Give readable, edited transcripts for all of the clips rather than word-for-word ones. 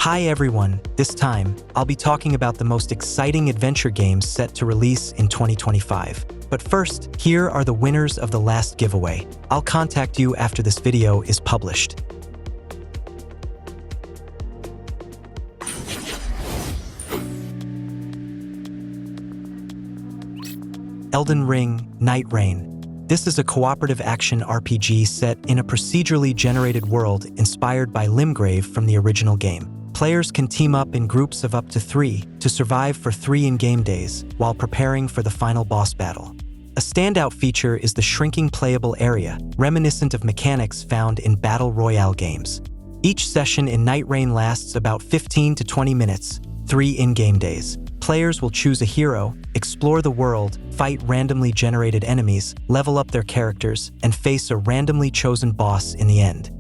Hi everyone, this time, I'll be talking about the most exciting adventure games set to release in 2025. But first, here are the winners of the last giveaway. I'll contact you after this video is published. Elden Ring, Nightreign. This is a cooperative action RPG set in a procedurally generated world inspired by Limgrave from the original game. Players can team up in groups of up to 3 to survive for 3 in-game days while preparing for the final boss battle. A standout feature is the shrinking playable area, reminiscent of mechanics found in Battle Royale games. Each session in Nightreign lasts about 15 to 20 minutes, 3 in-game days. Players will choose a hero, explore the world, fight randomly generated enemies, level up their characters, and face a randomly chosen boss in the end.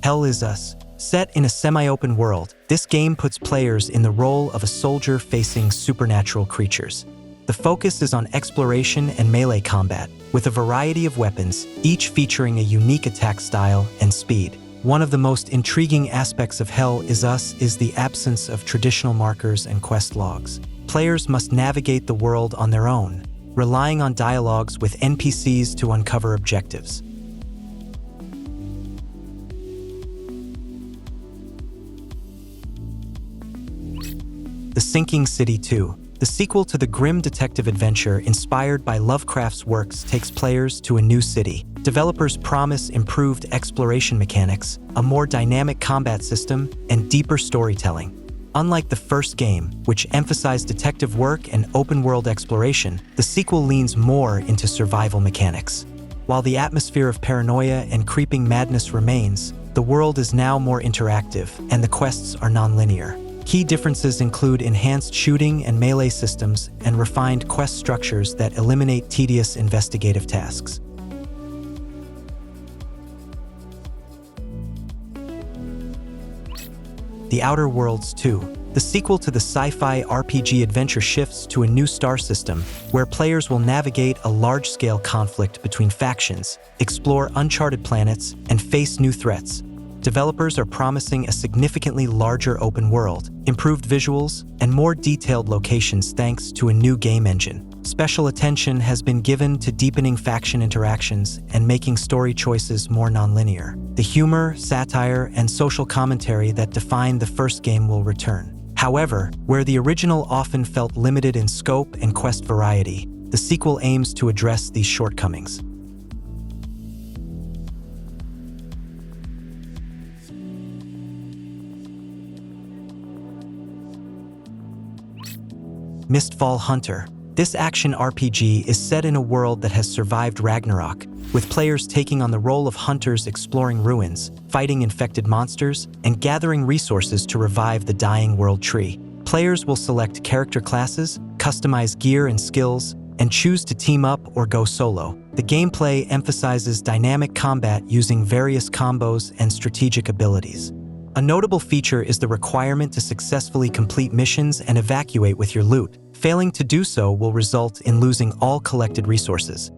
Hell is Us. Set in a semi-open world, this game puts players in the role of a soldier facing supernatural creatures. The focus is on exploration and melee combat, with a variety of weapons, each featuring a unique attack style and speed. One of the most intriguing aspects of Hell is Us is the absence of traditional markers and quest logs. Players must navigate the world on their own, relying on dialogues with NPCs to uncover objectives. The Sinking City 2. The sequel to the grim detective adventure inspired by Lovecraft's works takes players to a new city. Developers promise improved exploration mechanics, a more dynamic combat system, and deeper storytelling. Unlike the first game, which emphasized detective work and open-world exploration, the sequel leans more into survival mechanics. While the atmosphere of paranoia and creeping madness remains, the world is now more interactive, and the quests are non-linear. Key differences include enhanced shooting and melee systems and refined quest structures that eliminate tedious investigative tasks. The Outer Worlds 2. The sequel to the sci-fi RPG adventure shifts to a new star system, where players will navigate a large-scale conflict between factions, explore uncharted planets, and face new threats. Developers are promising a significantly larger open world, improved visuals, and more detailed locations thanks to a new game engine. Special attention has been given to deepening faction interactions and making story choices more nonlinear. The humor, satire, and social commentary that defined the first game will return. However, where the original often felt limited in scope and quest variety, the sequel aims to address these shortcomings. Mistfall Hunter. This action RPG is set in a world that has survived Ragnarok, with players taking on the role of hunters exploring ruins, fighting infected monsters, and gathering resources to revive the dying world tree. Players will select character classes, customize gear and skills, and choose to team up or go solo. The gameplay emphasizes dynamic combat using various combos and strategic abilities. A notable feature is the requirement to successfully complete missions and evacuate with your loot. Failing to do so will result in losing all collected resources.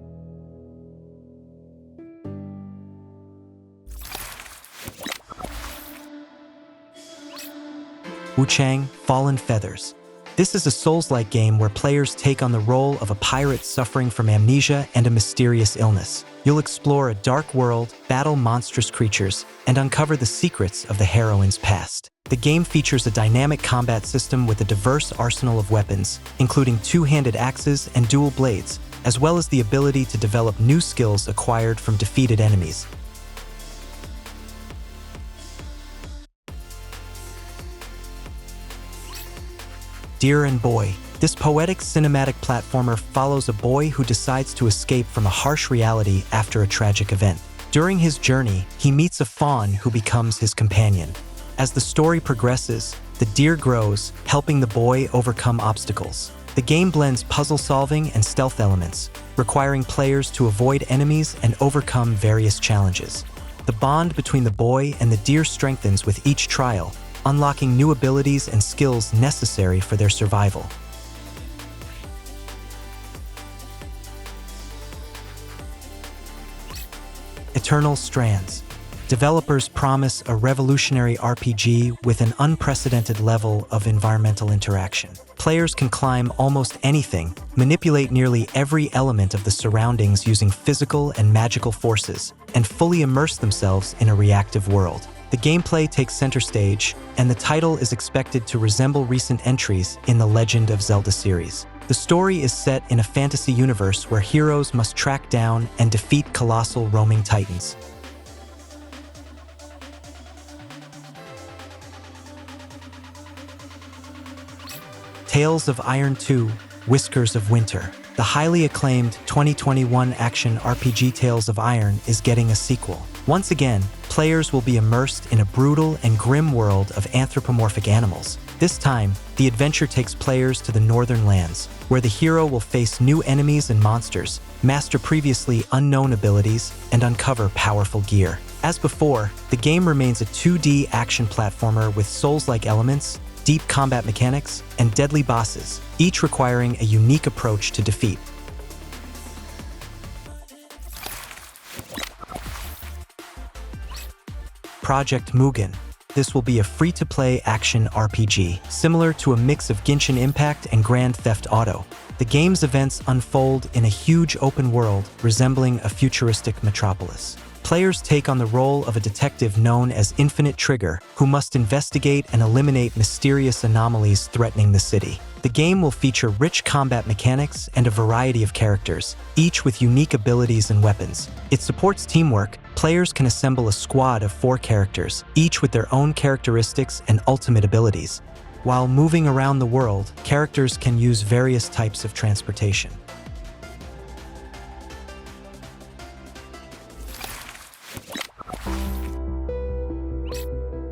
WUCHANG, Fallen Feathers. This is a Souls-like game where players take on the role of a pirate suffering from amnesia and a mysterious illness. You'll explore a dark world, battle monstrous creatures, and uncover the secrets of the heroine's past. The game features a dynamic combat system with a diverse arsenal of weapons, including two-handed axes and dual blades, as well as the ability to develop new skills acquired from defeated enemies. Dear and Boy. This poetic cinematic platformer follows a boy who decides to escape from a harsh reality after a tragic event. During his journey, he meets a fawn who becomes his companion. As the story progresses, the deer grows, helping the boy overcome obstacles. The game blends puzzle solving and stealth elements, requiring players to avoid enemies and overcome various challenges. The bond between the boy and the deer strengthens with each trial, unlocking new abilities and skills necessary for their survival. Eternal Strands. Developers promise a revolutionary RPG with an unprecedented level of environmental interaction. Players can climb almost anything, manipulate nearly every element of the surroundings using physical and magical forces, and fully immerse themselves in a reactive world. The gameplay takes center stage, and the title is expected to resemble recent entries in the Legend of Zelda series. The story is set in a fantasy universe where heroes must track down and defeat colossal roaming titans. Tales of Iron 2, Whiskers of Winter. The highly acclaimed 2021 action RPG Tales of Iron is getting a sequel. Once again, players will be immersed in a brutal and grim world of anthropomorphic animals. This time, the adventure takes players to the northern lands, where the hero will face new enemies and monsters, master previously unknown abilities, and uncover powerful gear. As before, the game remains a 2D action platformer with Souls-like elements, deep combat mechanics, and deadly bosses, each requiring a unique approach to defeat. Project Mugen. This will be a free-to-play action RPG, similar to a mix of Genshin Impact and Grand Theft Auto. The game's events unfold in a huge open world resembling a futuristic metropolis. Players take on the role of a detective known as Infinite Trigger, who must investigate and eliminate mysterious anomalies threatening the city. The game will feature rich combat mechanics and a variety of characters, each with unique abilities and weapons. It supports teamwork. Players can assemble a squad of 4 characters, each with their own characteristics and ultimate abilities. While moving around the world, characters can use various types of transportation.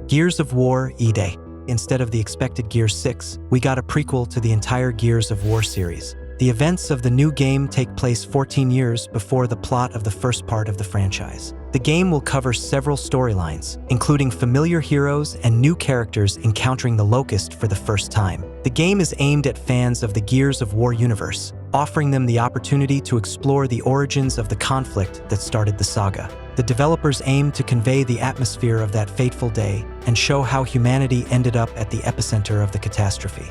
Gears of War E-Day. Instead of the expected Gears 6, we got a prequel to the entire Gears of War series. The events of the new game take place 14 years before the plot of the first part of the franchise. The game will cover several storylines, including familiar heroes and new characters encountering the Locust for the first time. The game is aimed at fans of the Gears of War universe, offering them the opportunity to explore the origins of the conflict that started the saga. The developers aim to convey the atmosphere of that fateful day and show how humanity ended up at the epicenter of the catastrophe.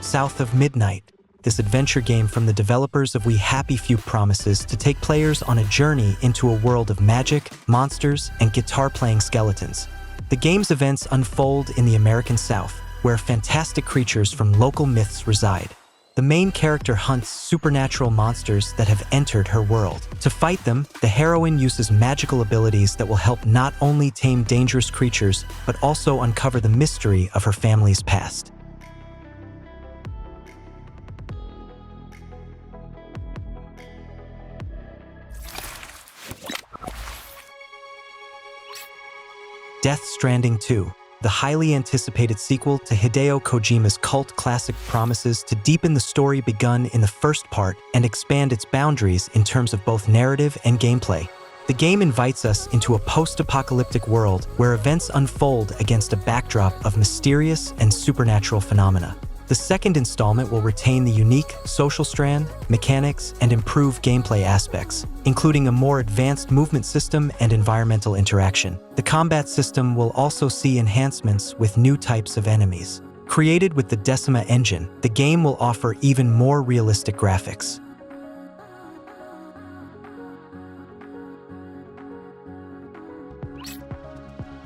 South of Midnight. This adventure game from the developers of We Happy Few promises to take players on a journey into a world of magic, monsters, and guitar-playing skeletons. The game's events unfold in the American South, where fantastic creatures from local myths reside. The main character hunts supernatural monsters that have entered her world. To fight them, the heroine uses magical abilities that will help not only tame dangerous creatures, but also uncover the mystery of her family's past. Death Stranding 2. The highly anticipated sequel to Hideo Kojima's cult classic promises to deepen the story begun in the first part and expand its boundaries in terms of both narrative and gameplay. The game invites us into a post-apocalyptic world where events unfold against a backdrop of mysterious and supernatural phenomena. The second installment will retain the unique social strand, mechanics, and improved gameplay aspects, including a more advanced movement system and environmental interaction. The combat system will also see enhancements with new types of enemies. Created with the Decima engine, the game will offer even more realistic graphics.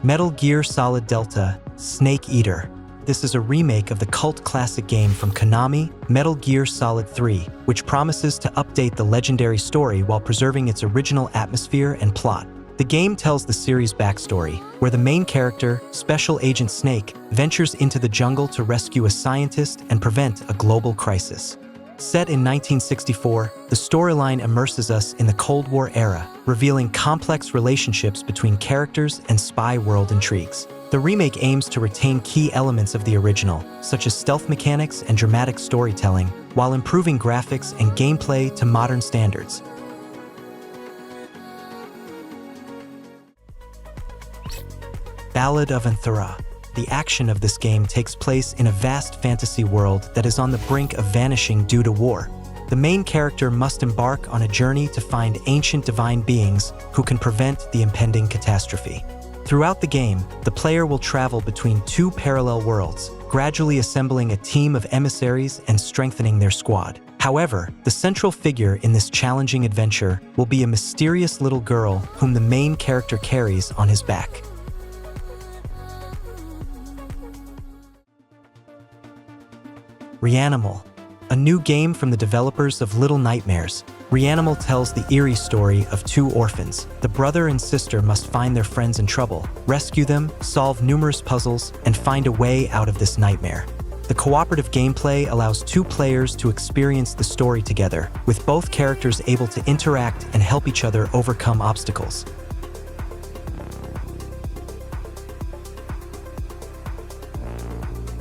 Metal Gear Solid Delta: Snake Eater. This is a remake of the cult classic game from Konami, Metal Gear Solid 3, which promises to update the legendary story while preserving its original atmosphere and plot. The game tells the series' backstory, where the main character, Special Agent Snake, ventures into the jungle to rescue a scientist and prevent a global crisis. Set in 1964, the storyline immerses us in the Cold War era, revealing complex relationships between characters and spy world intrigues. The remake aims to retain key elements of the original, such as stealth mechanics and dramatic storytelling, while improving graphics and gameplay to modern standards. Ballad of Antara. The action of this game takes place in a vast fantasy world that is on the brink of vanishing due to war. The main character must embark on a journey to find ancient divine beings who can prevent the impending catastrophe. Throughout the game, the player will travel between two parallel worlds, gradually assembling a team of emissaries and strengthening their squad. However, the central figure in this challenging adventure will be a mysterious little girl whom the main character carries on his back. Reanimal, a new game from the developers of Little Nightmares. Reanimal tells the eerie story of two orphans. The brother and sister must find their friends in trouble, rescue them, solve numerous puzzles, and find a way out of this nightmare. The cooperative gameplay allows two players to experience the story together, with both characters able to interact and help each other overcome obstacles.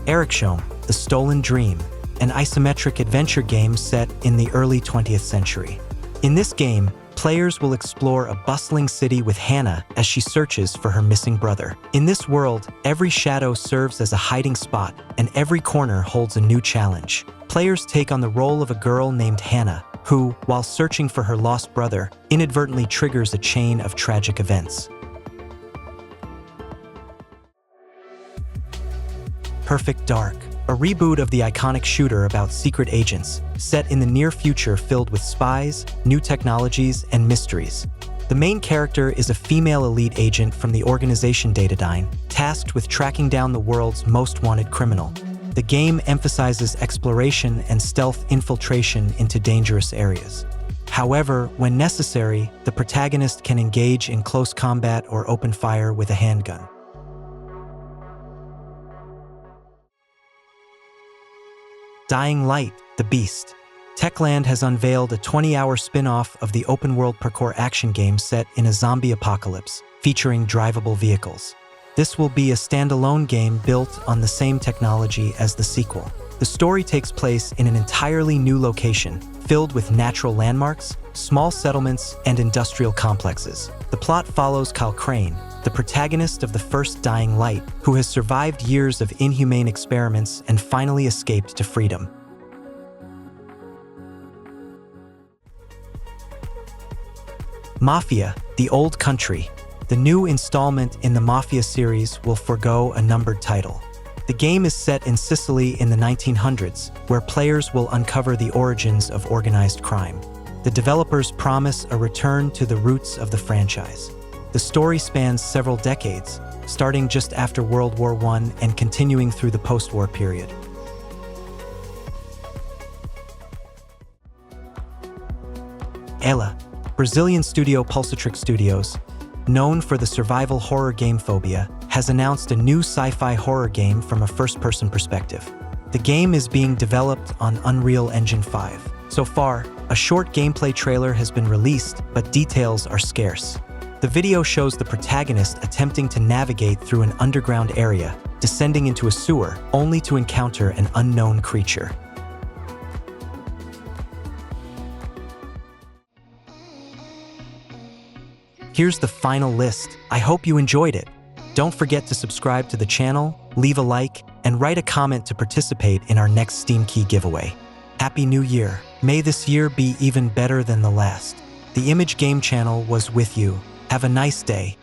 Eriksholm, The Stolen Dream, an isometric adventure game set in the early 20th century. In this game, players will explore a bustling city with Hannah as she searches for her missing brother. In this world, every shadow serves as a hiding spot, and every corner holds a new challenge. Players take on the role of a girl named Hannah, who, while searching for her lost brother, inadvertently triggers a chain of tragic events. Perfect Dark, a reboot of the iconic shooter about secret agents, set in the near future filled with spies, new technologies, and mysteries. The main character is a female elite agent from the organization Datadyne, tasked with tracking down the world's most wanted criminal. The game emphasizes exploration and stealth infiltration into dangerous areas. However, when necessary, the protagonist can engage in close combat or open fire with a handgun. Dying Light, The Beast. Techland has unveiled a 20-hour spin-off of the open-world parkour action game set in a zombie apocalypse, featuring drivable vehicles. This will be a standalone game built on the same technology as the sequel. The story takes place in an entirely new location, filled with natural landmarks, small settlements, and industrial complexes. The plot follows Kyle Crane, the protagonist of the first Dying Light, who has survived years of inhumane experiments and finally escaped to freedom. Mafia, The Old Country. The new installment in the Mafia series will forego a numbered title. The game is set in Sicily in the 1900s, where players will uncover the origins of organized crime. The developers promise a return to the roots of the franchise. The story spans several decades, starting just after World War I and continuing through the post-war period. A.I.L.A, Brazilian studio Pulsatrix Studios, known for the survival horror game Phobia, has announced a new sci-fi horror game from a first-person perspective. The game is being developed on Unreal Engine 5. So far, a short gameplay trailer has been released, but details are scarce. The video shows the protagonist attempting to navigate through an underground area, descending into a sewer, only to encounter an unknown creature. Here's the final list. I hope you enjoyed it. Don't forget to subscribe to the channel, leave a like, and write a comment to participate in our next Steam Key giveaway. Happy New Year! May this year be even better than the last. The Image Game channel was with you. Have a nice day.